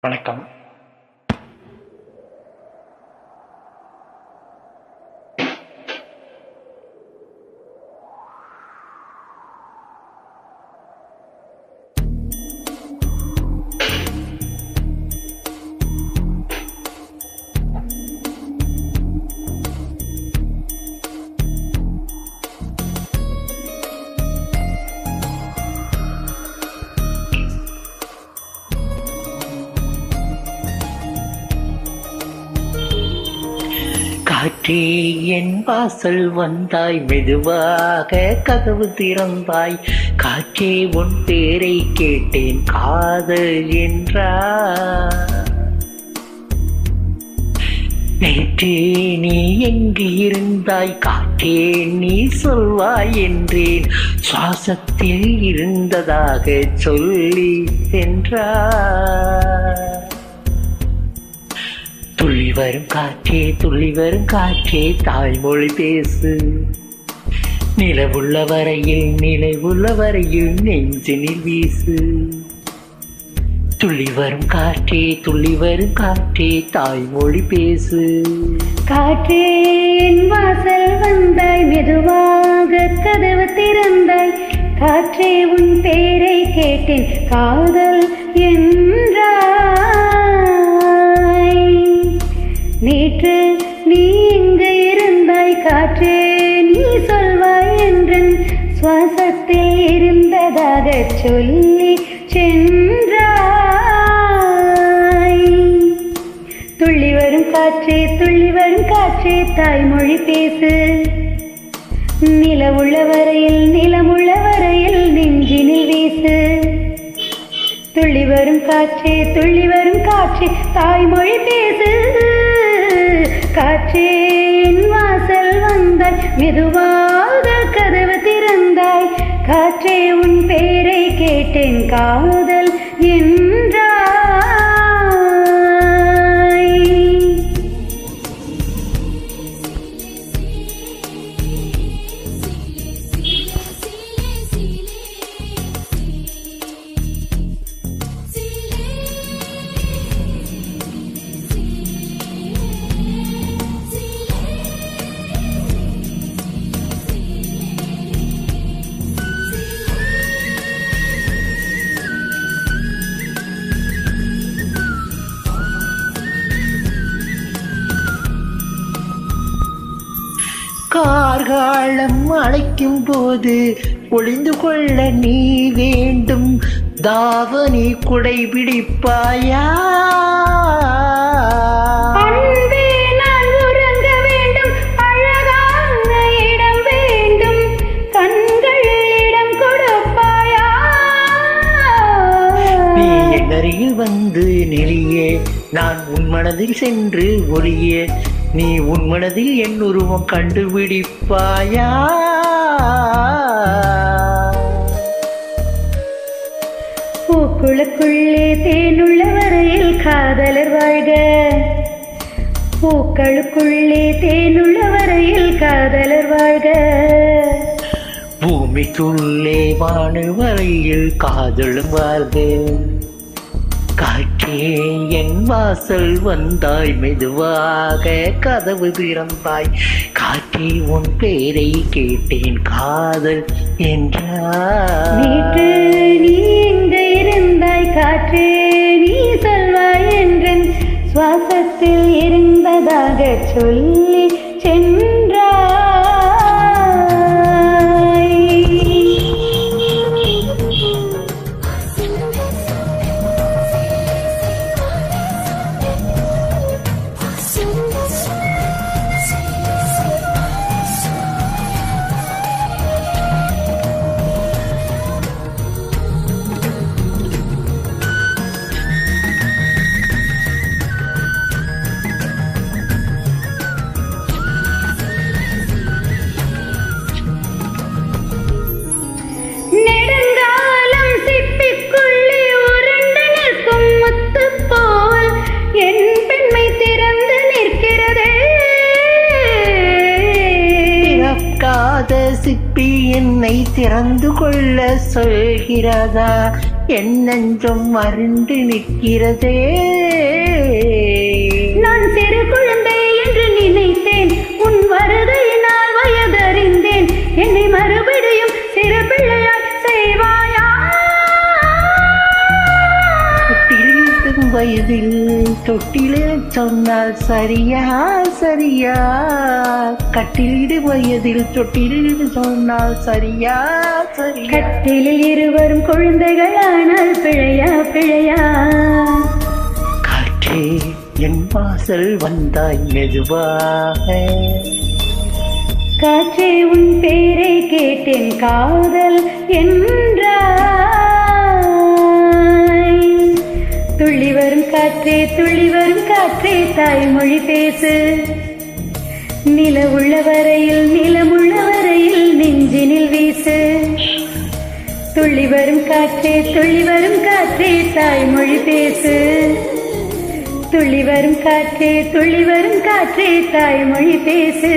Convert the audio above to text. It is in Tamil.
வணக்கம். காற்றே என் வாசல் வந்தாய், மெதுவாக கதவு திறந்தாய். காற்றே உன் பேரை கேட்டேன், காதல் என்றாய். நேற்றே நீ எங்கு இருந்தாய், காற்றே நீ சொல்வாய் என்றேன். சுவாசத்தில் இருந்ததாக சொல்லி சென்றாய். துள்ளி வரும் காற்றே, துள்ளி வரும் காற்றே, தாய்மொழி பேசு. நிலவுள்ள வரையில், நிலவுள்ள வரையில் நெஞ்சினில் வீசு. துள்ளி வரும் காற்றே, துள்ளி வரும் காற்றே, தாய்மொழி பேசு. காற்றே என் வாசல் வந்தாய், மெதுவாக கதவு திறந்தாய். காற்றே உன் பேரை கேட்டேன், காதல் என்றாய். நேற்று நீ எங்கு இருந்தாய், காற்றே நீ சொல்வாய் என்றன். சுவாசத்தில் இருந்ததாக சொல்லி சென்றாய். துள்ளி வரும் காற்றே, துள்ளி வரும் காற்றே, தாய்மொழி பேசு. நிலவுள்ள வரையில், நிலமுள்ள வரையில் நெஞ்சினில் வீசு. துள்ளி வரும் காற்றே, துள்ளி வரும் காற்றே, தாய்மொழி பேசு. காற்றே என் வாசல் வந்தாய், மெதுவாக கதவு திறந்தாய். காற்றே உன் பேரை கேட்டேன், காதல் என்றாய். கார்காலம் அழைக்கும் போது ஒளிந்து கொள்ள நீ வேண்டும். தாவணி குடை பிடிப்பாயா? அன்பே நான் உறங்க வேண்டும், அழகான இடம் வேண்டும், கண்களிடம் கொடுப்பாயா? நீ என் அருகில் வந்து நெளிய, நான் உன் மனதில் சென்று ஒளிய. நீ உன் மனதில் என் உருவம் கண்டுபிடிப்பாயா? பூக்களுக்குள்ளே தேனுள்ள வரையில் காதலர் வாழ்க. பூக்களுக்குள்ளே தேனுள்ள வரையில் காதலர் வாழ்க. பூமிக்குள்ளே வானு வரையில் காதலும் வாழ்க. காற்றே என் வாசல் வந்தாய், மெதுவாக கதவு திறந்தாய். காற்றே உன் பேரை கேட்டேன், காதல் என்றாய். நேற்று நீ எங்கு இருந்தாய், காற்றே நீ சொல்வாய் என்றன். சுவாசத்தில் இருந்ததாக சொல்லி சென்றாய். சிப்பி என்னை திறந்து கொள்ள சொல்கிறதா? என் நெஞ்சம் மறந்து நிற்கிறதே. நான் சிறு குழந்தை என்று நினைத்தேன், உன் வருகையினால் வயதறிந்தேன். என்னை மறுபடியும் சிறு பிள்ளையாய் செய்வாயா? தொட்டிலிடும் வயதில் தொட்டிலே சொன்னால் சரியா சரியா, கட்டிலிடு வயதில் தொட்டிலிடு சொன்னால் சரியா சரியா. கட்டிலில் இருவரும் குழந்தைகளானால் பிழையா பிழையா. காற்றே என் வாசல் வந்தாய் மெதுவாக, காற்றே உன் பேரை கேட்டேன் காதல் என்றாய். துள்ளி வரும் காற்றே துள்ளி வரும் காற்றே தாய்மொழி பேசு. நிலவுள்ள வரையில் நிலமுள்ள வரையில் நெஞ்சினில் வீசு. துள்ளி வரும் காற்றே துள்ளி வரும் காற்றே தாய்மொழி பேசு. துள்ளி வரும் காற்றே துள்ளி வரும் காற்றே தாய்மொழி பேசு.